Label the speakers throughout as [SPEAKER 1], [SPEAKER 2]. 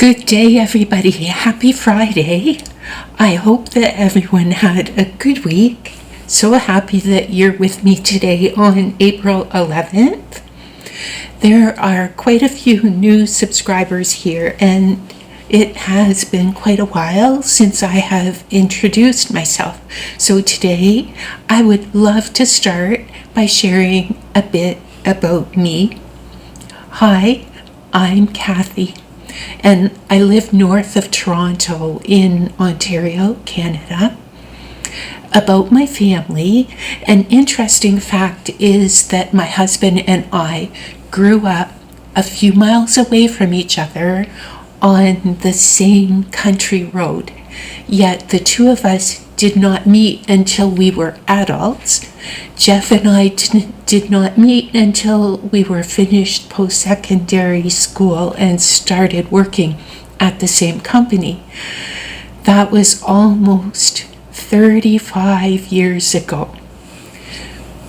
[SPEAKER 1] Good day, everybody. Happy Friday. I hope that everyone had a good week. So happy that you're with me today on April 11th. There are quite a few new subscribers here, and it has been quite a while since I have introduced myself. So today, I would love to start by sharing a bit about me. Hi, I'm Kathy, and I live north of Toronto in Ontario, Canada. About my family, an interesting fact is that my husband and I grew up a few miles away from each other on the same country road, yet the two of us did not meet until we were adults. Jeff and I did not meet until we were finished post-secondary school and started working at the same company. That was almost 35 years ago.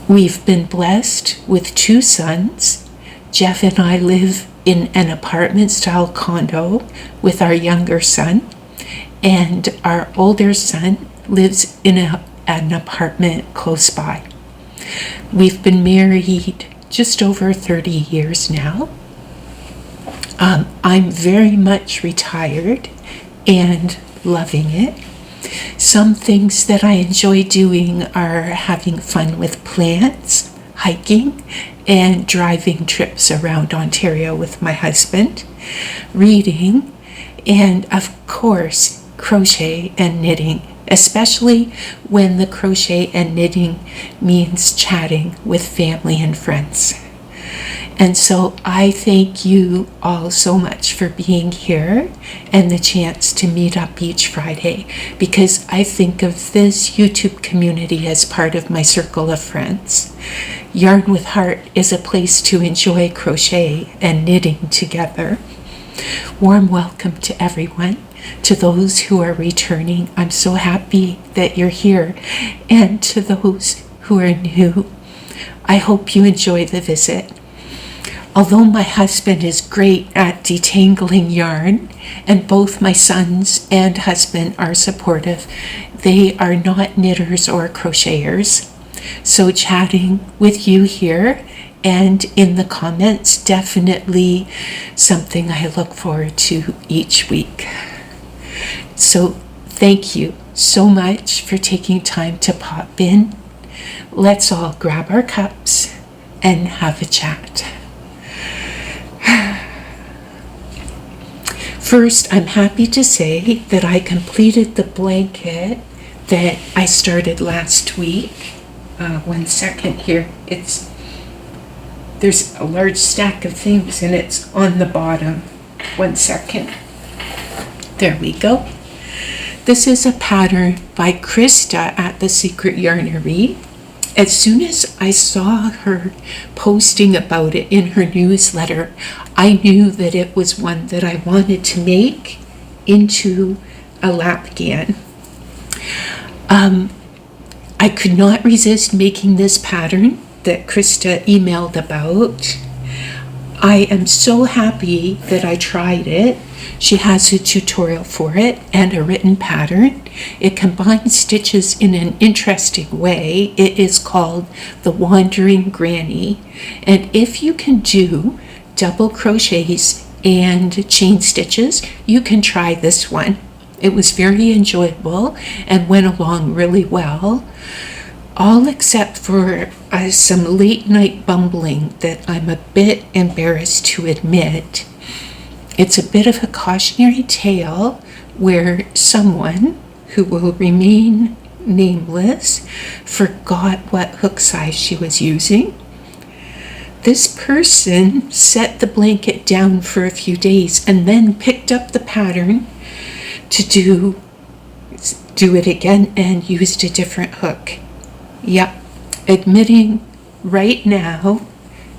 [SPEAKER 1] We've been blessed with two sons. Jeff and I live in an apartment-style condo with our younger son, and our older son lives in an apartment close by. We've been married just over 30 years now. I'm very much retired and loving it. Some things that I enjoy doing are having fun with plants, hiking, and driving trips around Ontario with my husband, reading, and of course, crochet and knitting, especially when the crochet and knitting means chatting with family and friends. And so I thank you all so much for being here and the chance to meet up each Friday, because I think of this YouTube community as part of my circle of friends. Yarn with Heart is a place to enjoy crochet and knitting together. Warm welcome to everyone. To those who are returning, I'm so happy that you're here. And to those who are new, I hope you enjoy the visit. Although my husband is great at detangling yarn, and both my sons and husband are supportive, they are not knitters or crocheters. So chatting with you here and in the comments, definitely something I look forward to each week. So thank you so much for taking time to pop in. Let's all grab our cups and have a chat. First, I'm happy to say that I completed the blanket that I started last week. 1 second here. There's a large stack of things and it's on the bottom. 1 second. There we go. This is a pattern by Krista at the Secret Yarnery. As soon as I saw her posting about it in her newsletter, I knew that it was one that I wanted to make into a lapgan. I could not resist making this pattern that Krista emailed about. I am so happy that I tried it. She has a tutorial for it and a written pattern. It combines stitches in an interesting way. It is called the Wandering Granny. And if you can do double crochets and chain stitches, you can try this one. It was very enjoyable and went along really well, all except for some late night bumbling that I'm a bit embarrassed to admit. It's a bit of a cautionary tale where someone who will remain nameless forgot what hook size she was using. This person set the blanket down for a few days and then picked up the pattern to do it again and used a different hook. Yep, admitting right now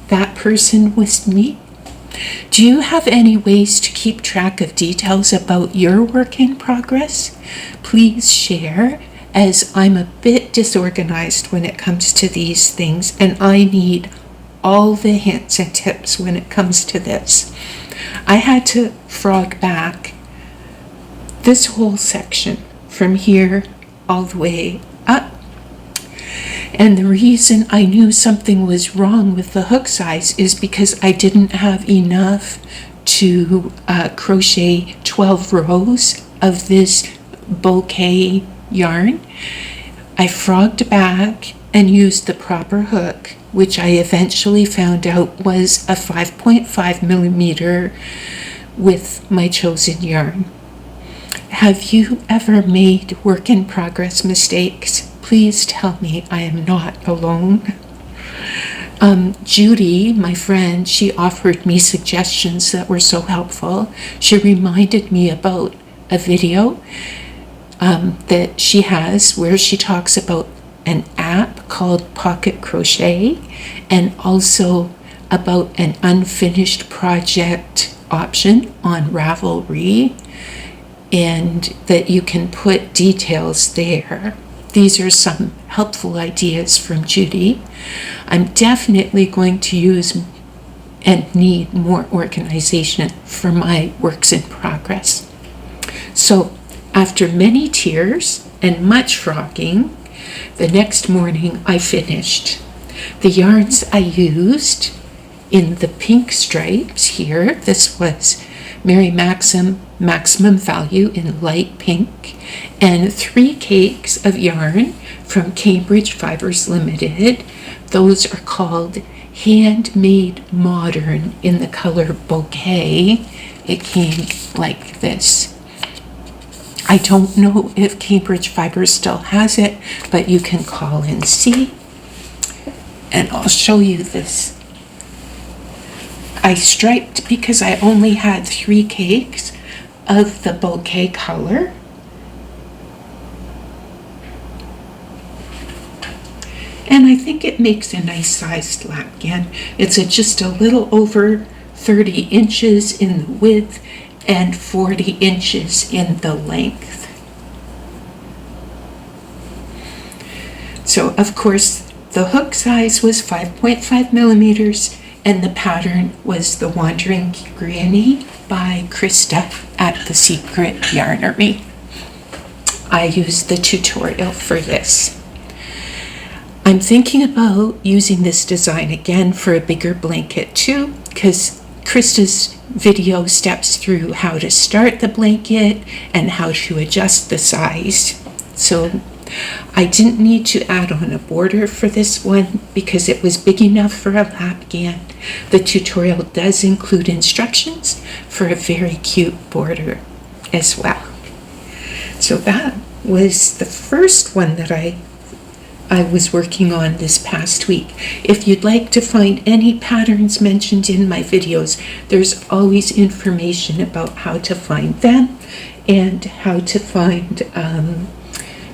[SPEAKER 1] that person was me. Do you have any ways to keep track of details about your work in progress? Please share, as I'm a bit disorganized when it comes to these things and I need all the hints and tips when it comes to this. I had to frog back this whole section from here all the way up. And the reason I knew something was wrong with the hook size is because I didn't have enough to crochet 12 rows of this bouquet yarn. I frogged back and used the proper hook, which I eventually found out was a 5.5 millimeter with my chosen yarn. Have you ever made work in progress mistakes? Please tell me I am not alone. Judy, my friend, she offered me suggestions that were so helpful. She reminded me about a video that she has where she talks about an app called Pocket Crochet and also about an unfinished project option on Ravelry, and that you can put details there. These are some helpful ideas from Judy. I'm definitely going to use and need more organization for my works in progress. So after many tears and much frogging, the next morning I finished. The yarns I used in the pink stripes here, this was Mary Maxim Maximum Value in light pink, and 3 cakes of yarn from Cambridge Fibers Limited. Those are called Handmade Modern in the color Bouquet. It came like this. I don't know if Cambridge Fibers still has it, but you can call and see. And I'll show you this. I striped because I only had 3 cakes of the bouquet color. And I think it makes a nice sized lapgan. It's just a little over 30 inches in the width and 40 inches in the length. So of course the hook size was 5.5 millimeters and the pattern was the Wandering Granny by Krista at the Secret Yarnery. I used the tutorial for this. I'm thinking about using this design again for a bigger blanket too, because Krista's video steps through how to start the blanket and how to adjust the size. So I didn't need to add on a border for this one because it was big enough for a lapgan. The tutorial does include instructions for a very cute border as well. So that was the first one that I was working on this past week. If you'd like to find any patterns mentioned in my videos, there's always information about how to find them and how to find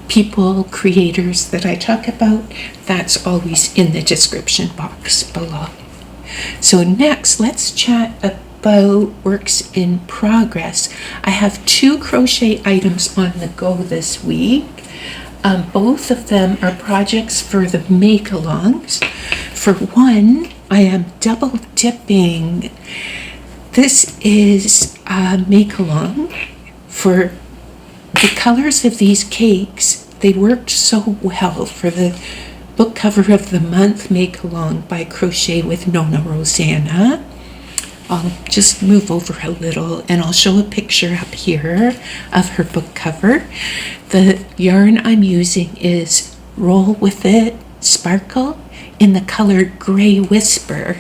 [SPEAKER 1] people, creators that I talk about. That's always in the description box below. So next, let's chat about works in progress. I have 2 crochet items on the go this week. Both of them are projects for the make-alongs. For one, I am double dipping. This is a make-along for the colors of these cakes. They worked so well for the book cover of the month make-along by Crochet with Nona Rosanna. I'll just move over a little and I'll show a picture up here of her book cover. The yarn I'm using is Roll With It Sparkle in the color Gray Whisper.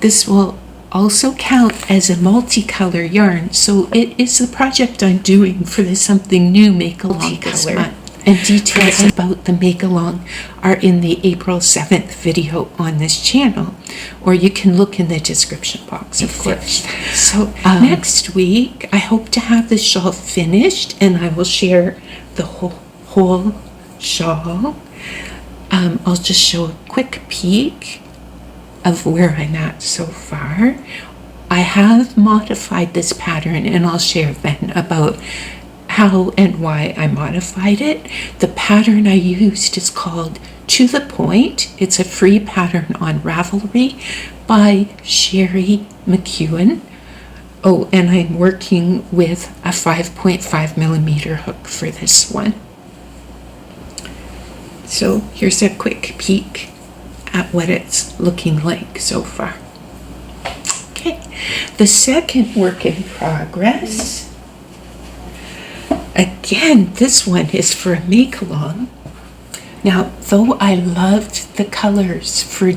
[SPEAKER 1] This will also count as a multicolor yarn, so it is the project I'm doing for the Something New make-along this month. And details about the make-along are in the April 7th video on this channel, or you can look in the description box, of course. So next week, I hope to have the shawl finished, and I will share the whole shawl. I'll just show a quick peek of where I'm at so far. I have modified this pattern, and I'll share then about how and why I modified it. The pattern I used is called To The Point. It's a free pattern on Ravelry by Cheri McEwen. Oh, and I'm working with a 5.5 millimeter hook for this one. So here's a quick peek at what it's looking like so far. Okay, the second work in progress. Again, this one is for a make-along. Now, though I loved the colors for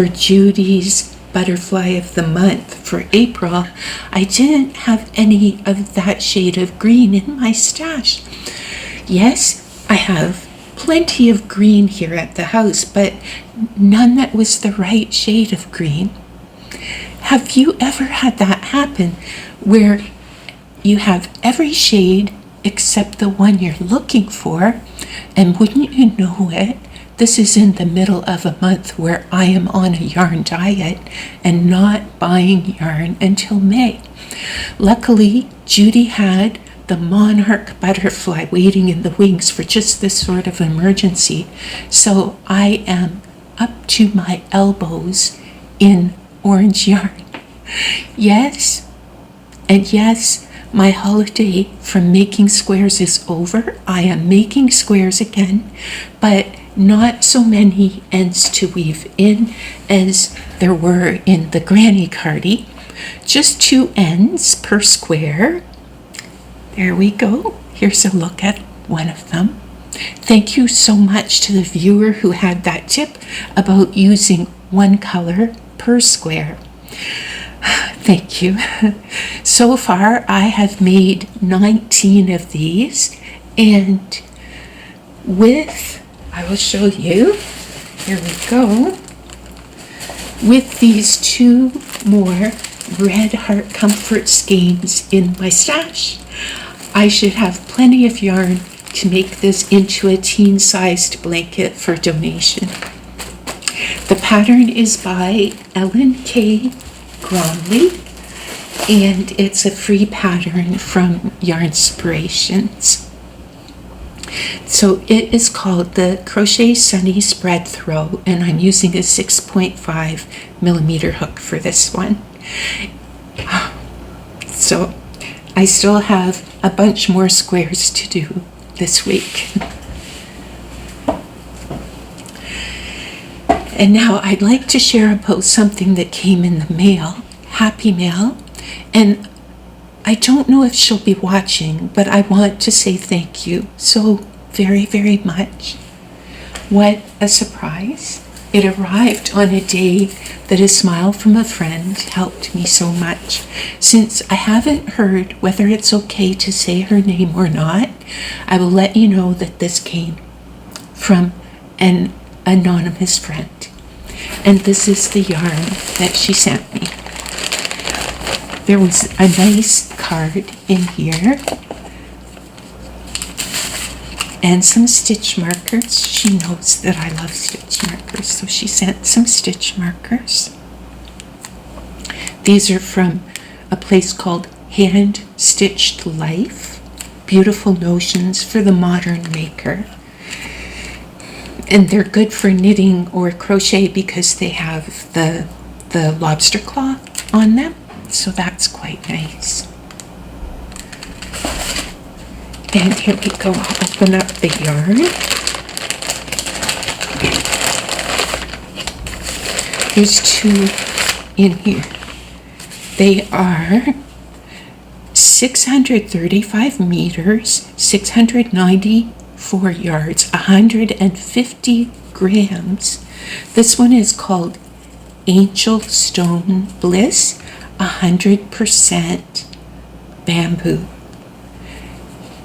[SPEAKER 1] Judy's Butterfly of the Month for April, I didn't have any of that shade of green in my stash. Yes, I have plenty of green here at the house, but none that was the right shade of green. Have you ever had that happen where you have every shade except the one you're looking for, and wouldn't you know it, this is in the middle of a month where I am on a yarn diet and not buying yarn until May. Luckily, Judy had the monarch butterfly waiting in the wings for just this sort of emergency, so I am up to my elbows in orange yarn. Yes, and yes, my holiday from making squares is over. I am making squares again, but not so many ends to weave in as there were in the granny cardi. Just 2 ends per square. There we go. Here's a look at one of them. Thank you so much to the viewer who had that tip about using 1 color per square. Thank you. So far, I have made 19 of these, and I will show you, here we go, with these 2 more Red Heart Comfort skeins in my stash, I should have plenty of yarn to make this into a teen-sized blanket for donation. The pattern is by Ellen K. Gormley, and it's a free pattern from Yarnspirations. So it is called the Crochet Sunny Spread Throw, and I'm using a 6.5 millimeter hook for this one. So I still have a bunch more squares to do this week. And now I'd like to share about something that came in the mail, Happy Mail, and I don't know if she'll be watching, but I want to say thank you so very, very much. What a surprise. It arrived on a day that a smile from a friend helped me so much. Since I haven't heard whether it's okay to say her name or not, I will let you know that this came from an anonymous friend. And this is the yarn that she sent me. There was a nice card in here and some stitch markers. She knows that I love stitch markers, so she sent some stitch markers. These are from a place called Hand Stitched Life, Beautiful Notions for the Modern Maker. And they're good for knitting or crochet because they have the lobster claw on them. So that's quite nice. And here we go. I'll open up the yarn. There's 2 in here. They are 635 meters, 694 yards, 150 grams. This one is called Angel Stone Bliss, 100% bamboo.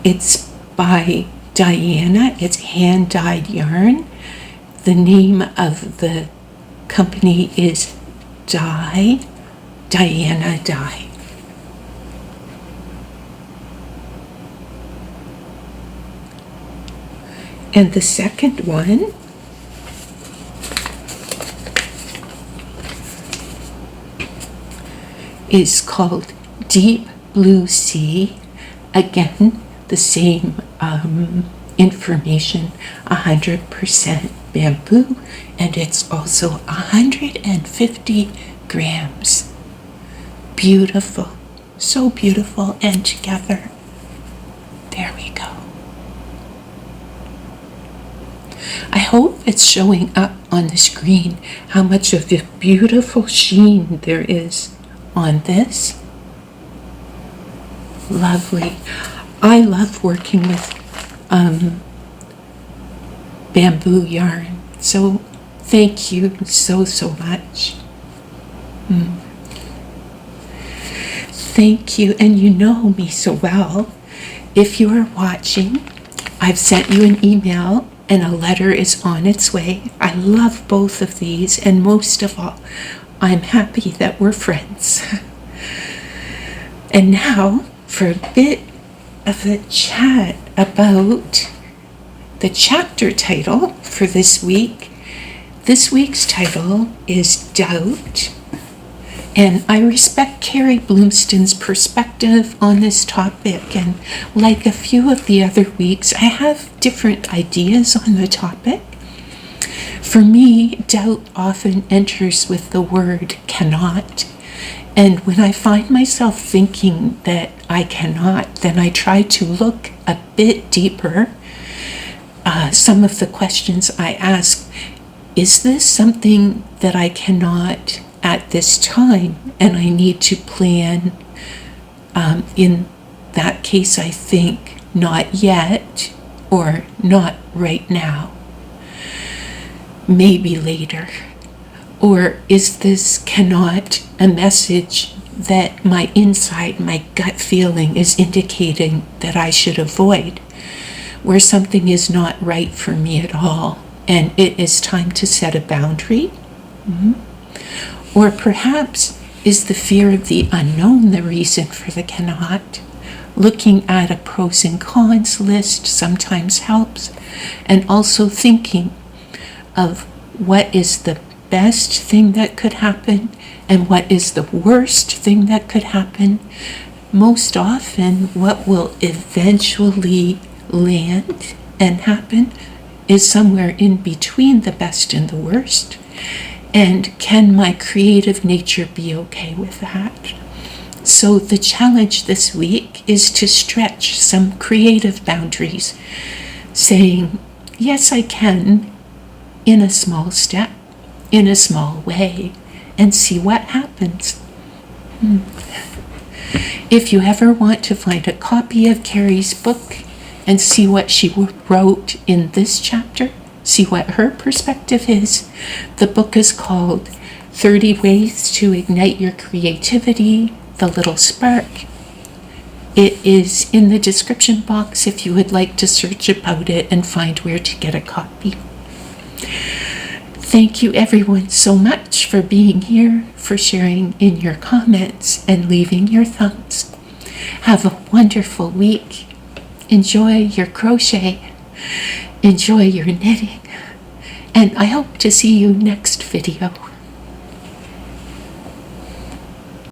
[SPEAKER 1] It's by Diana. It's hand-dyed yarn. The name of the company is Diana Dye. And the second one is called Deep Blue Sea. Again, the same information, 100% bamboo, and it's also 150 grams. beautiful, so beautiful and together. There we go. I hope it's showing up on the screen how much of the beautiful sheen there is on this. Lovely. I love working with bamboo yarn. So thank you so much. Thank you. And you know me so well. If you are watching, I've sent you an email and a letter is on its way. I love both of these, and most of all, I'm happy that we're friends. And now for a bit of a chat about the chapter title for this week. This week's title is Doubt. And I respect Carrie Bloomston's perspective on this topic, and like a few of the other weeks, I have different ideas on the topic. For me, doubt often enters with the word cannot, and when I find myself thinking that I cannot, then I try to look a bit deeper. Some of the questions I ask, is this something that I cannot at this time, and I need to plan? In that case, I think not yet, or not right now, maybe later. Or is this cannot a message that my inside, my gut feeling is indicating that I should avoid, where something is not right for me at all, and it is time to set a boundary? Or perhaps is the fear of the unknown the reason for the cannot? Looking at a pros and cons list sometimes helps, and also thinking of what is the best thing that could happen and what is the worst thing that could happen. Most often, what will eventually land and happen is somewhere in between the best and the worst. And can my creative nature be okay with that? So the challenge this week is to stretch some creative boundaries, saying, yes, I can, in a small step, in a small way, and see what happens. If you ever want to find a copy of Carrie's book and see what she wrote in this chapter, see what her perspective is, the book is called 30 Ways to Ignite Your Creativity, The Little Spark. It is in the description box if you would like to search about it and find where to get a copy. Thank you everyone so much for being here, for sharing in your comments and leaving your thumbs. Have a wonderful week. Enjoy your crochet. Enjoy your knitting. And I hope to see you next video.